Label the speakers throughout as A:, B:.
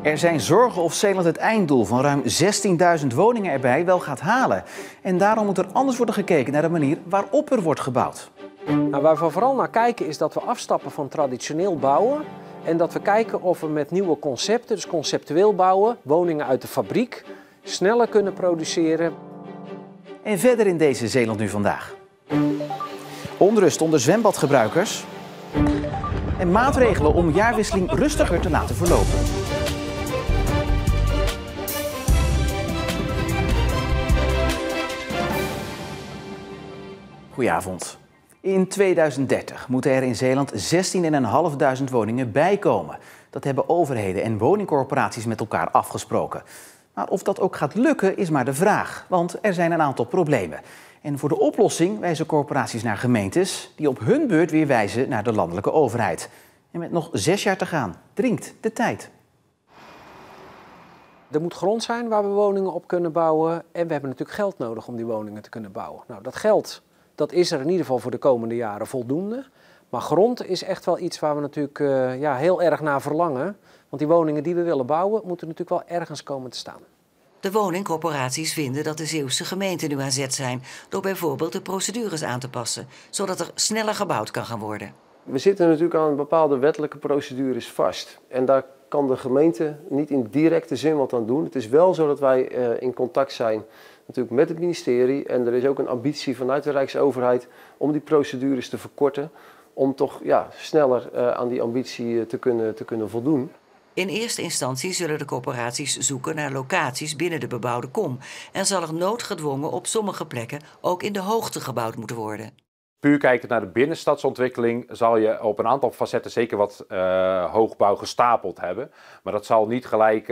A: Er zijn zorgen of Zeeland het einddoel van ruim 16.000 woningen erbij wel gaat halen. En daarom moet er anders worden gekeken naar de manier waarop er wordt gebouwd.
B: Nou, waar we vooral naar kijken is dat we afstappen van traditioneel bouwen. En dat we kijken of we met nieuwe concepten, dus conceptueel bouwen, woningen uit de fabriek, sneller kunnen produceren.
A: En verder in deze Zeeland nu vandaag. Onrust onder zwembadgebruikers. En maatregelen om jaarwisseling rustiger te laten verlopen. Goedenavond. In 2030 moeten er in Zeeland 16.500 woningen bijkomen. Dat hebben overheden en woningcorporaties met elkaar afgesproken. Maar of dat ook gaat lukken is maar de vraag, want er zijn een aantal problemen. En voor de oplossing wijzen corporaties naar gemeentes die op hun beurt weer wijzen naar de landelijke overheid. En met nog 6 jaar te gaan, dringt de tijd.
B: Er moet grond zijn waar we woningen op kunnen bouwen en we hebben natuurlijk geld nodig om die woningen te kunnen bouwen. Nou, dat geld, dat is er in ieder geval voor de komende jaren voldoende. Maar grond is echt wel iets waar we natuurlijk heel erg naar verlangen. Want die woningen die we willen bouwen, moeten natuurlijk wel ergens komen te staan.
C: De woningcorporaties vinden dat de Zeeuwse gemeenten nu aan zet zijn door bijvoorbeeld de procedures aan te passen, zodat er sneller gebouwd kan gaan worden.
D: We zitten natuurlijk aan bepaalde wettelijke procedures vast. En daar kan de gemeente niet in directe zin wat aan doen. Het is wel zo dat wij in contact zijn natuurlijk met het ministerie. En er is ook een ambitie vanuit de Rijksoverheid om die procedures te verkorten. Om toch sneller aan die ambitie te kunnen voldoen.
C: In eerste instantie zullen de corporaties zoeken naar locaties binnen de bebouwde kom. En zal er noodgedwongen op sommige plekken ook in de hoogte gebouwd moeten worden.
E: Puur kijkend naar de binnenstadsontwikkeling zal je op een aantal facetten zeker wat hoogbouw gestapeld hebben. Maar dat zal niet gelijk,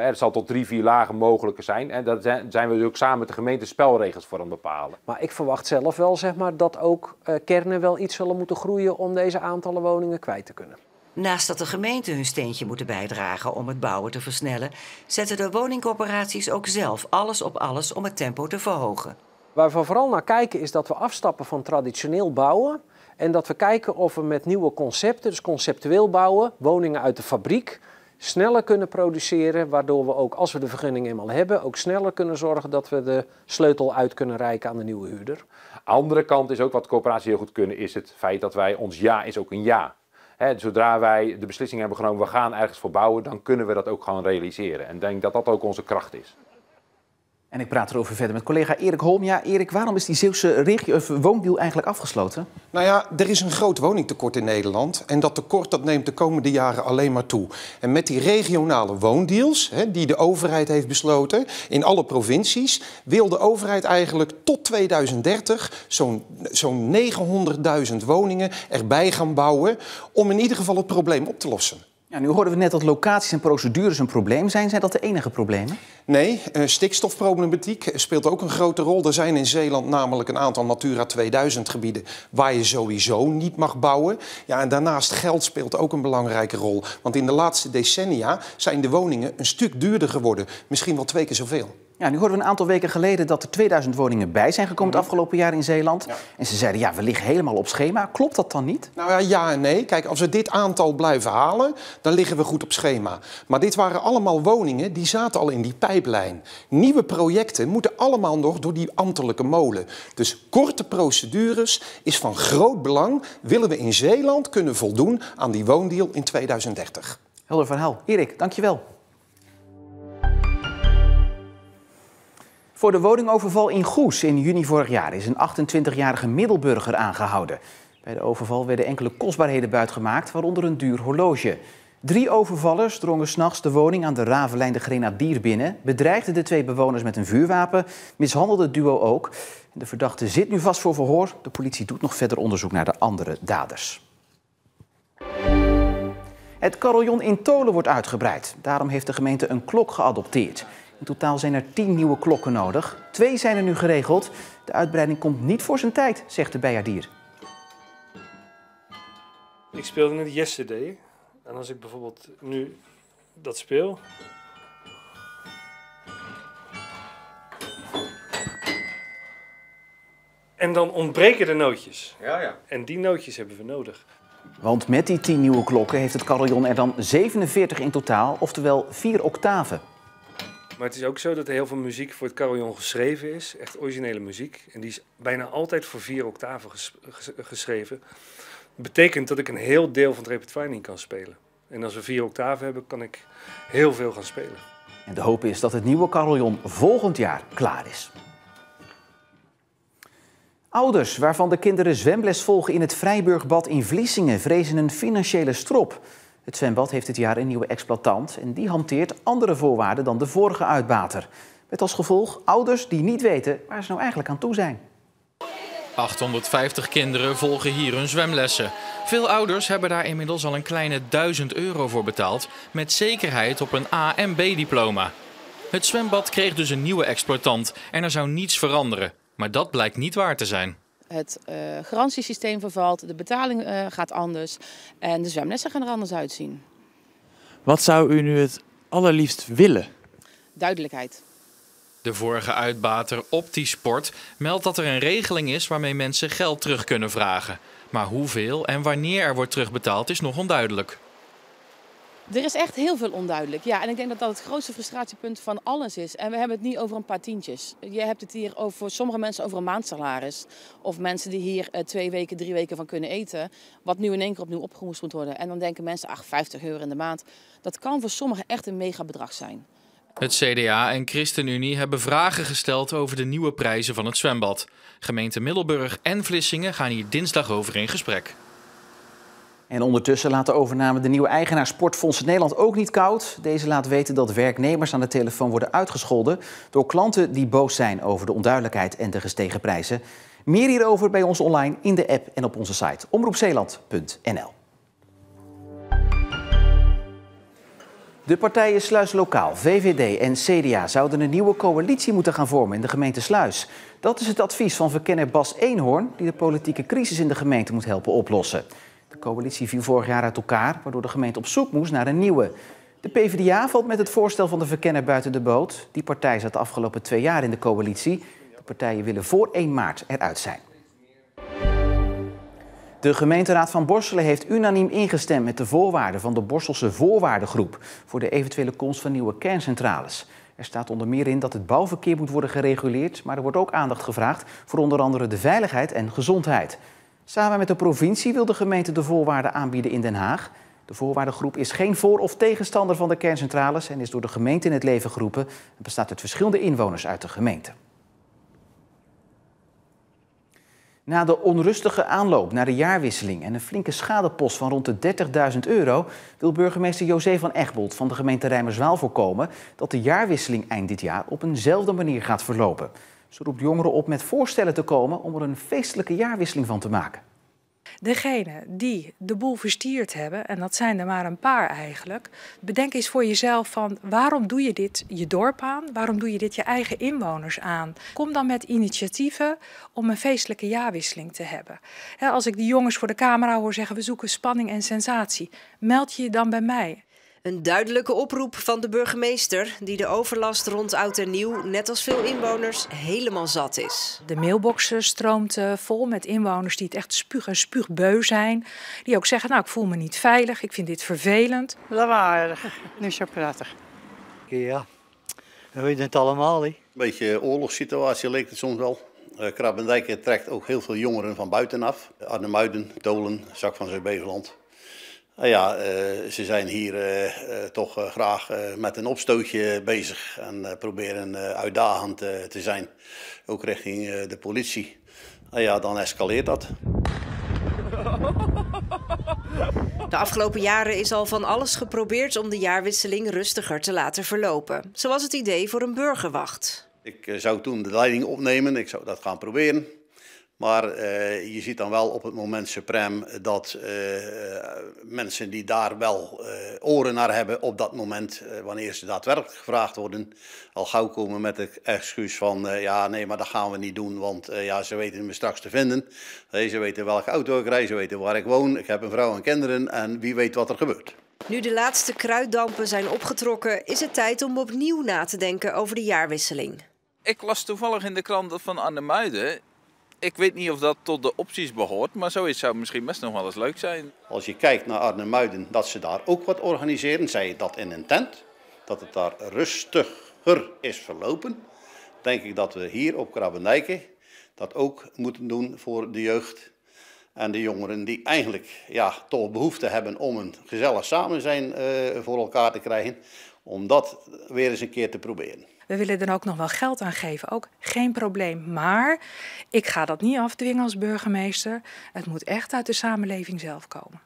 E: het zal tot 3-4 lagen mogelijk zijn. En daar zijn we ook samen met de gemeente spelregels voor aan het bepalen.
B: Maar ik verwacht zelf wel dat ook kernen wel iets zullen moeten groeien om deze aantallen woningen kwijt te kunnen.
C: Naast dat de gemeenten hun steentje moeten bijdragen om het bouwen te versnellen, zetten de woningcorporaties ook zelf alles op alles om het tempo te verhogen.
B: Waar we vooral naar kijken is dat we afstappen van traditioneel bouwen en dat we kijken of we met nieuwe concepten, dus conceptueel bouwen, woningen uit de fabriek, sneller kunnen produceren, waardoor we ook, als we de vergunning eenmaal hebben, ook sneller kunnen zorgen dat we de sleutel uit kunnen reiken aan de nieuwe huurder.
E: Andere kant is ook wat corporaties heel goed kunnen, is het feit dat ons ja is ook een ja. Zodra wij de beslissing hebben genomen, we gaan ergens voor bouwen, dan kunnen we dat ook gewoon realiseren. En ik denk dat dat ook onze kracht is.
A: En ik praat erover verder met collega Erik Holm. Ja, Erik, waarom is die Zeeuwse woondeal eigenlijk afgesloten?
F: Nou ja, er is een groot woningtekort in Nederland. En dat tekort neemt de komende jaren alleen maar toe. En met die regionale woondeals, die de overheid heeft besloten in alle provincies, wil de overheid eigenlijk tot 2030 zo'n 900.000 woningen erbij gaan bouwen om in ieder geval het probleem op te lossen.
A: Ja, nu hoorden we net dat locaties en procedures een probleem zijn. Zijn dat de enige problemen?
F: Nee, stikstofproblematiek speelt ook een grote rol. Er zijn in Zeeland namelijk een aantal Natura 2000 gebieden waar je sowieso niet mag bouwen. Ja, en daarnaast geld speelt ook een belangrijke rol. Want in de laatste decennia zijn de woningen een stuk duurder geworden. Misschien wel 2 keer zoveel.
A: Ja, nu hoorden we een aantal weken geleden dat er 2000 woningen bij zijn gekomen het afgelopen jaar in Zeeland. Ja. En ze zeiden, ja, we liggen helemaal op schema. Klopt dat dan niet?
F: Nou ja, ja en nee. Kijk, als we dit aantal blijven halen, dan liggen we goed op schema. Maar dit waren allemaal woningen die zaten al in die pijplijn. Nieuwe projecten moeten allemaal nog door die ambtelijke molen. Dus korte procedures is van groot belang. Willen we in Zeeland kunnen voldoen aan die woondeal in 2030.
A: Helder verhaal. Erik, dankjewel. Voor de woningoverval in Goes in juni vorig jaar is een 28-jarige Middelburger aangehouden. Bij de overval werden enkele kostbaarheden buitgemaakt, waaronder een duur horloge. 3 overvallers drongen 's nachts de woning aan de Ravenlijn de Grenadier binnen, bedreigden de 2 bewoners met een vuurwapen, mishandelden het duo ook. De verdachte zit nu vast voor verhoor. De politie doet nog verder onderzoek naar de andere daders. Het carillon in Tholen wordt uitgebreid. Daarom heeft de gemeente een klok geadopteerd. In totaal zijn er 10 nieuwe klokken nodig. 2 zijn er nu geregeld. De uitbreiding komt niet voor zijn tijd, zegt de bijaardier.
G: Ik speelde net Yesterday. En als ik bijvoorbeeld nu dat speel. En dan ontbreken de nootjes.
E: Ja.
G: En die nootjes hebben we nodig.
A: Want met die 10 nieuwe klokken heeft het carillon er dan 47 in totaal, oftewel 4 octaven.
G: Maar het is ook zo dat er heel veel muziek voor het carillon geschreven is. Echt originele muziek. En die is bijna altijd voor 4 octaven geschreven. Dat betekent dat ik een heel deel van het repertoire niet kan spelen. En als we 4 octaven hebben, kan ik heel veel gaan spelen.
A: En de hoop is dat het nieuwe carillon volgend jaar klaar is. Ouders waarvan de kinderen zwemles volgen in het Vrijburgbad in Vlissingen vrezen een financiële strop. Het zwembad heeft dit jaar een nieuwe exploitant en die hanteert andere voorwaarden dan de vorige uitbater. Met als gevolg ouders die niet weten waar ze nou eigenlijk aan toe zijn.
H: 850 kinderen volgen hier hun zwemlessen. Veel ouders hebben daar inmiddels al een kleine €1000 voor betaald, met zekerheid op een A- en B-diploma. Het zwembad kreeg dus een nieuwe exploitant en er zou niets veranderen. Maar dat blijkt niet waar te zijn.
I: Het garantiesysteem vervalt, de betaling gaat anders en de zwemlessen gaan er anders uitzien.
J: Wat zou u nu het allerliefst willen?
I: Duidelijkheid.
H: De vorige uitbater Optisport meldt dat er een regeling is waarmee mensen geld terug kunnen vragen. Maar hoeveel en wanneer er wordt terugbetaald is nog onduidelijk.
I: Er is echt heel veel onduidelijk. Ja, en ik denk dat dat het grootste frustratiepunt van alles is. En we hebben het niet over een paar tientjes. Je hebt het hier over sommige mensen over een maandsalaris. Of mensen die hier 2 weken, 3 weken van kunnen eten. Wat nu in één keer opnieuw opgemoest moet worden. En dan denken mensen, ach, €50 in de maand. Dat kan voor sommigen echt een megabedrag zijn.
H: Het CDA en ChristenUnie hebben vragen gesteld over de nieuwe prijzen van het zwembad. Gemeente Middelburg en Vlissingen gaan hier dinsdag over in gesprek.
A: En ondertussen laat de overname de nieuwe eigenaar Sportfonds Nederland ook niet koud. Deze laat weten dat werknemers aan de telefoon worden uitgescholden door klanten die boos zijn over de onduidelijkheid en de gestegen prijzen. Meer hierover bij ons online in de app en op onze site omroepzeeland.nl. De partijen Sluis Lokaal, VVD en CDA zouden een nieuwe coalitie moeten gaan vormen in de gemeente Sluis. Dat is het advies van verkenner Bas Eenhoorn, die de politieke crisis in de gemeente moet helpen oplossen. De coalitie viel vorig jaar uit elkaar, waardoor de gemeente op zoek moest naar een nieuwe. De PvdA valt met het voorstel van de verkenner buiten de boot. Die partij zat de afgelopen 2 jaar in de coalitie. De partijen willen voor 1 maart eruit zijn. De gemeenteraad van Borselen heeft unaniem ingestemd met de voorwaarden van de Borselse voorwaardengroep voor de eventuele komst van nieuwe kerncentrales. Er staat onder meer in dat het bouwverkeer moet worden gereguleerd, maar er wordt ook aandacht gevraagd voor onder andere de veiligheid en gezondheid. Samen met de provincie wil de gemeente de voorwaarden aanbieden in Den Haag. De voorwaardengroep is geen voor- of tegenstander van de kerncentrales en is door de gemeente in het leven geroepen en bestaat uit verschillende inwoners uit de gemeente. Na de onrustige aanloop naar de jaarwisseling en een flinke schadepost van rond de €30.000 wil burgemeester José van Egbold van de gemeente Rijmerswaal voorkomen dat de jaarwisseling eind dit jaar op eenzelfde manier gaat verlopen. Ze roept jongeren op met voorstellen te komen om er een feestelijke jaarwisseling van te maken.
K: Degenen die de boel verstierd hebben, en dat zijn er maar een paar eigenlijk, bedenk eens voor jezelf van waarom doe je dit je dorp aan? Waarom doe je dit je eigen inwoners aan? Kom dan met initiatieven om een feestelijke jaarwisseling te hebben. Als ik die jongens voor de camera hoor zeggen we zoeken spanning en sensatie, meld je dan bij mij.
L: Een duidelijke oproep van de burgemeester die de overlast rond Oud en Nieuw, net als veel inwoners, helemaal zat is.
K: De mailbox stroomt vol met inwoners die het echt spuugbeu zijn. Die ook zeggen, nou ik voel me niet veilig, ik vind dit vervelend.
M: Lawaaiig, niet zo prettig. Ja, we weten het allemaal. Hè?
N: Een beetje oorlogssituatie leek het soms wel. Krabbendijk trekt ook heel veel jongeren van buitenaf. Arnhem-Muiden, Tolen, Zak van Zeebeveland. Ja, ze zijn hier toch graag met een opstootje bezig en proberen uitdagend te zijn, ook richting de politie. Ja, dan escaleert dat.
L: De afgelopen jaren is al van alles geprobeerd om de jaarwisseling rustiger te laten verlopen. Zo was het idee voor een burgerwacht.
N: Ik zou toen de leiding opnemen, ik zou dat gaan proberen. Maar je ziet dan wel op het moment suprem dat mensen die daar wel oren naar hebben op dat moment, wanneer ze daadwerkelijk gevraagd worden, al gauw komen met het excuus van ja nee, maar dat gaan we niet doen, want ja, ze weten me straks te vinden. Ze weten welke auto ik rijd, ze weten waar ik woon, ik heb een vrouw en kinderen en wie weet wat er gebeurt.
L: Nu de laatste kruiddampen zijn opgetrokken, is het tijd om opnieuw na te denken over de jaarwisseling.
O: Ik las toevallig in de krant dat van Arnhem-Muiden Ik weet niet of dat tot de opties behoort, maar zoiets zou misschien best nog wel eens leuk zijn.
N: Als je kijkt naar Arnhem-Muiden, dat ze daar ook wat organiseren, zij dat in een tent, dat het daar rustiger is verlopen, denk ik dat we hier op Krabbendijke dat ook moeten doen voor de jeugd en de jongeren die eigenlijk toch behoefte hebben om een gezellig samenzijn voor elkaar te krijgen, om dat weer eens een keer te proberen.
K: We willen er ook nog wel geld aan geven, ook geen probleem. Maar ik ga dat niet afdwingen als burgemeester. Het moet echt uit de samenleving zelf komen.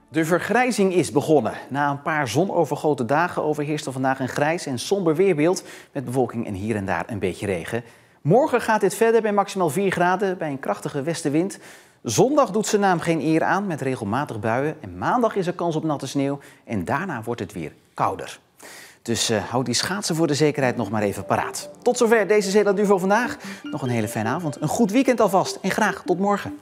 A: De vergrijzing is begonnen. Na een paar zonovergoten dagen overheerst er vandaag een grijs en somber weerbeeld met bewolking en hier en daar een beetje regen. Morgen gaat dit verder bij maximaal 4 graden bij een krachtige westenwind. Zondag doet zijn naam geen eer aan met regelmatig buien. En maandag is er kans op natte sneeuw en daarna wordt het weer kouder. Dus houd die schaatsen voor de zekerheid nog maar even paraat. Tot zover deze Zeeland Duo vandaag. Nog een hele fijne avond, een goed weekend alvast en graag tot morgen.